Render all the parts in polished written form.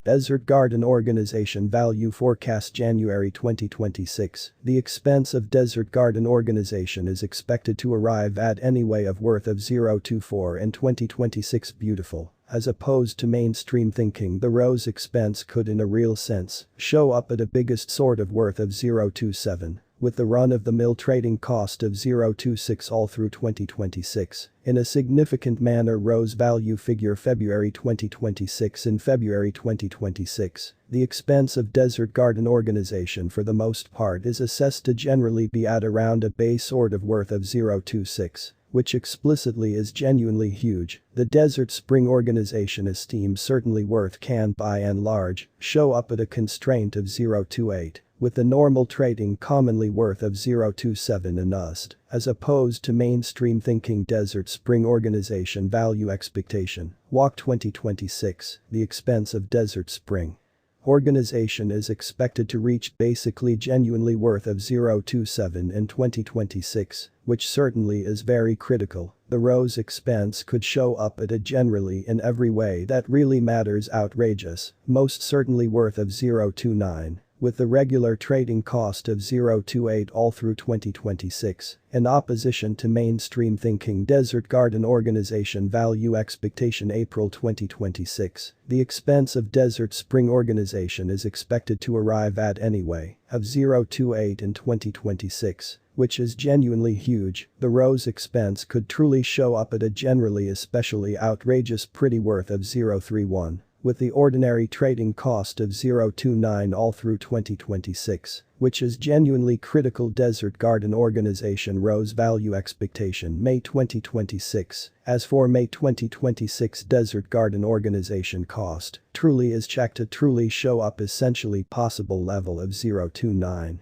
Desert Garden Organization value forecast January 2026. The expense of Desert Garden Organization is expected to arrive at anyway of worth of 0.24 in 2026. Beautiful. As opposed to mainstream thinking, the rose expense could in a real sense show up at a biggest sort of worth of 0.27. With the run-of-the-mill trading cost of 0.26 all through 2026. In a significant manner, rose value figure February 2026. In February 2026, the expense of Desert Garden Organization for the most part is assessed to generally be at around a base sort of worth of 0.26. Which explicitly is genuinely huge. The Desert Spring Organization esteems certainly worth can by and large show up at a constraint of 0.28. With the normal trading commonly worth of 0.27 and USD, as opposed to mainstream thinking Desert Spring Organization value expectation. Walk 2026, the expense of Desert Spring Organization is expected to reach basically genuinely worth of 0.27 in 2026, which certainly is very critical. The rose expense could show up at a generally in every way that really matters outrageous, most certainly worth of 0.29. With the regular trading cost of 0.28 all through 2026, in opposition to mainstream thinking Desert Garden Organization value expectation April 2026, the expense of Desert Spring Organization is expected to arrive at anyway of 0.28 in 2026. Which is genuinely huge. The rose expense could truly show up at a generally especially outrageous pretty worth of 0.31. With the ordinary trading cost of 0.29 all through 2026, which is genuinely critical. Desert Garden Organization rose value expectation May 2026. As for May 2026 Desert Garden Organization cost, truly is checked to truly show up essentially possible level of 0.29.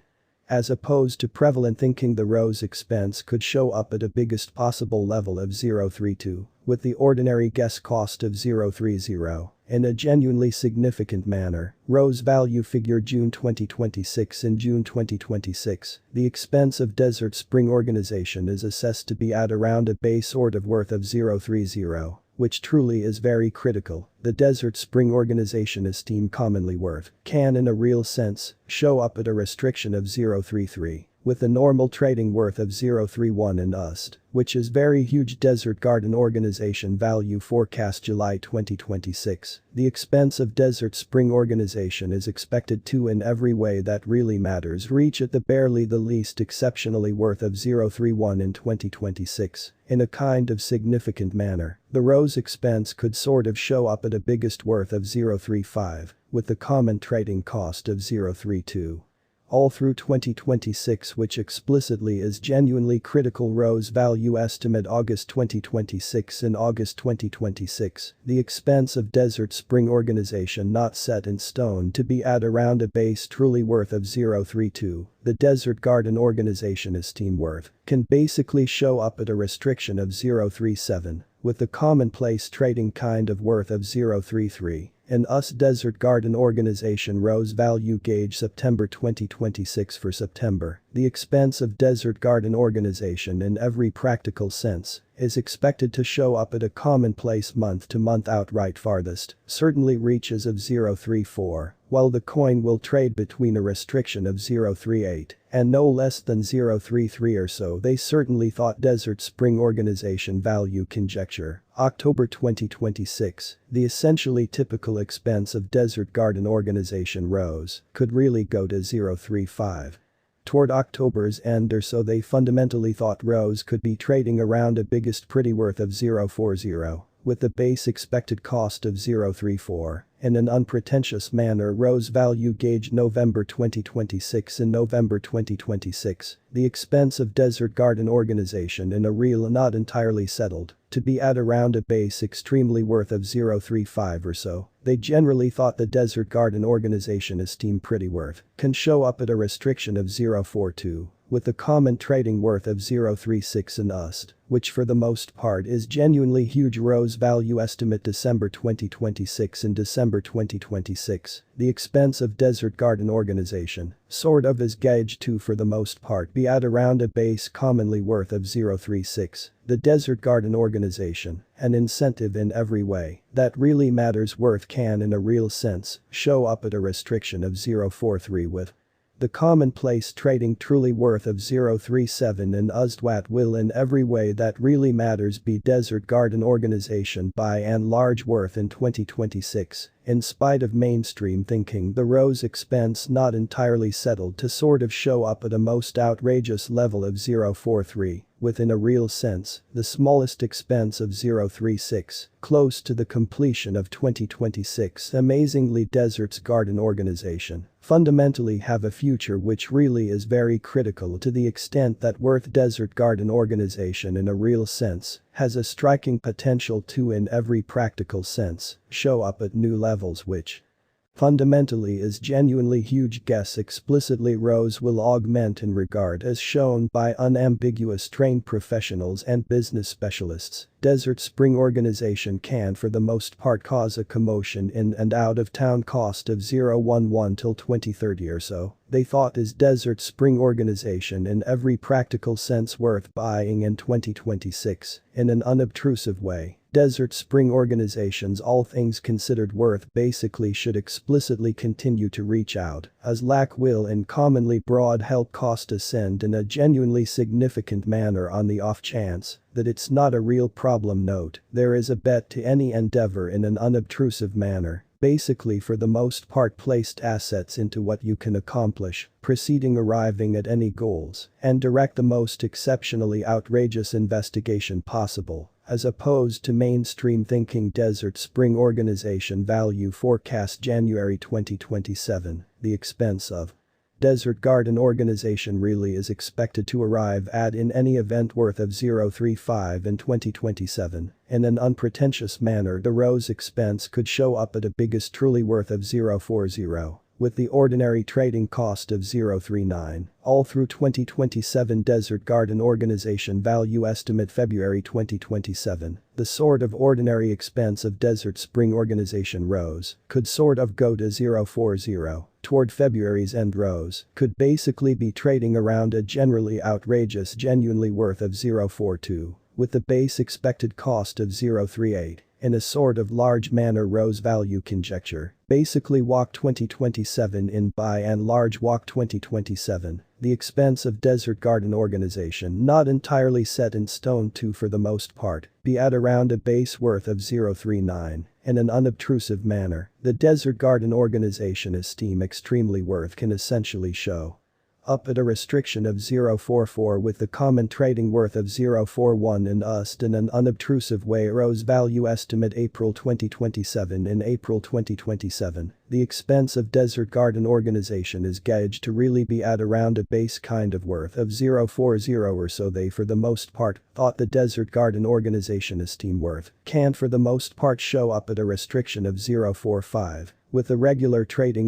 As opposed to prevalent thinking, the rose expense could show up at a biggest possible level of 0.32, with the ordinary guess cost of 0.30. In a genuinely significant manner, rose value figure June 2026. In June 2026, the expense of Desert Spring Organization is assessed to be at around a base sort of worth of 0.30. Which truly is very critical. The Desert Spring Organization esteemed commonly worth can in a real sense show up at a restriction of 0.33. With the normal trading worth of 0.31 in USD, which is very huge. Desert Garden Organization value forecast July 2026. The expense of Desert Spring Organization is expected to in every way that really matters reach at the barely the least exceptionally worth of 0.31 in 2026. In a kind of significant manner, the rose expense could sort of show up at a biggest worth of 0.35, with the common trading cost of 0.32. All through 2026, which explicitly is genuinely critical. Rose value estimate August 2026. In August 2026, the expense of Desert Spring Organization not set in stone to be at around a base truly worth of 0.32. The Desert Garden Organization esteemed worth can basically show up at a restriction of 0.37, with the commonplace trading kind of worth of 0.33. In US Desert Garden Organization rose value gauge September 2026. For September, the expense of Desert Garden Organization in every practical sense is expected to show up at a commonplace month-to-month outright farthest certainly reaches of 0.34, while the coin will trade between a restriction of 0.38 and no less than 0.33 or so. They certainly thought Desert Spring Organization value conjecture. October 2026, the essentially typical expense of Desert Garden Organization rose could really go to 0.35. Toward October's end or so, they fundamentally thought rose could be trading around a biggest pretty worth of 0.40, with the base expected cost of 0.34. In an unpretentious manner, rose value gauge November 2026. In November 2026, the expense of Desert Garden Organization in a real not entirely settled to be at around a base extremely worth of 0.35 or so. They generally thought the Desert Garden Organization esteemed pretty worth can show up at a restriction of 0.42. with the common trading worth of 0.36 in USD, which for the most part is genuinely huge. Rose value estimate December 2026 and December 2026, the expense of Desert Garden organization, sort of is gauged to for the most part be at around a base commonly worth of 0.36. The Desert Garden organization, an incentive in every way that really matters worth can in a real sense show up at a restriction of 0.43 with the commonplace trading truly worth of 0.37 and USD will in every way that really matters be Desert Garden organization by and large worth in 2026. In spite of mainstream thinking, the Rose expense not entirely settled to sort of show up at a most outrageous level of 0.43, with in a real sense, the smallest expense of 0.36, close to the completion of 2026. Amazingly, Desert's Garden organization fundamentally have a future which really is very critical to the extent that worth Desert Garden organization in a real sense has a striking potential to in every practical sense show up at new levels which fundamentally is genuinely huge. Guess explicitly Rose will augment in regard as shown by unambiguous trained professionals and business specialists. Desert Spring organization can for the most part cause a commotion in and out of town cost of 0.11 till 2030 or so. They thought is Desert Spring organization in every practical sense worth buying in 2026 in an unobtrusive way. Desert Spring organizations all things considered worth basically should explicitly continue to reach out as lack will in commonly broad help cost ascend in a genuinely significant manner on the off chance that it's not a real problem. Note, there is a bet to any endeavor in an unobtrusive manner, basically for the most part placed assets into what you can accomplish, preceding arriving at any goals, and direct the most exceptionally outrageous investigation possible. As opposed to mainstream thinking. Desert Spring organization value forecast January 2027, the expense of Desert Garden organization really is expected to arrive at in any event worth of 0.35 in 2027. In an unpretentious manner, the Rose expense could show up at a biggest truly worth of 0.40. With the ordinary trading cost of 0.39, all through 2027. Desert Garden organization value estimate February 2027, the sort of ordinary expense of Desert Spring organization Rose could sort of go to 0.40 toward February's end. Rose could basically be trading around a generally outrageous genuinely worth of 0.42, with the base expected cost of 0.38. In a sort of large manner Rose value conjecture, basically walk 2027 in by and large walk 2027, the expense of Desert Garden organization not entirely set in stone to for the most part, be at around a base worth of 0.39, in an unobtrusive manner, the Desert Garden organization esteem extremely worth can essentially show up at a restriction of 0.44 with the common trading worth of 0.41 in USD in an unobtrusive way. Rose value estimate April 2027 in April 2027, the expense of Desert Garden organization is gauged to really be at around a base kind of worth of 0.40 or so. They for the most part thought the Desert Garden organization esteem worth can for the most part show up at a restriction of 0.45, with the regular trading